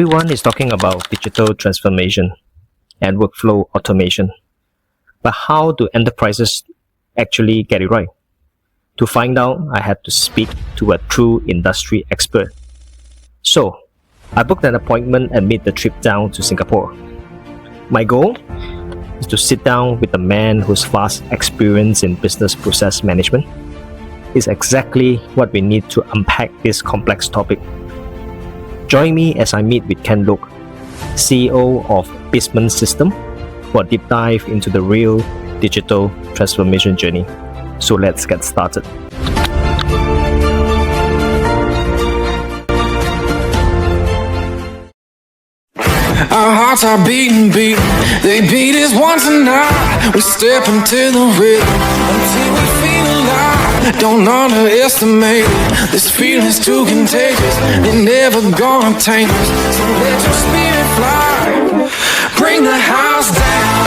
Everyone is talking about digital transformation and workflow automation. But how do enterprises actually get it right? To find out, I had to speak to a true industry expert. So, I booked an appointment and made the trip down to Singapore. My goal is to sit down with a man whose vast experience in business process management is exactly what we need to unpack this complex topic. Join me as I meet with Ken Loke, CEO of Bizmann System, for a deep dive into the real digital transformation journey. So let's get started. Our hearts are beating. They beat us once a night. We step into the rhythm until we feel alive. Don't underestimate it. This feeling's too contagious. You're never gonna tame us. So let your spirit fly. Bring the house down.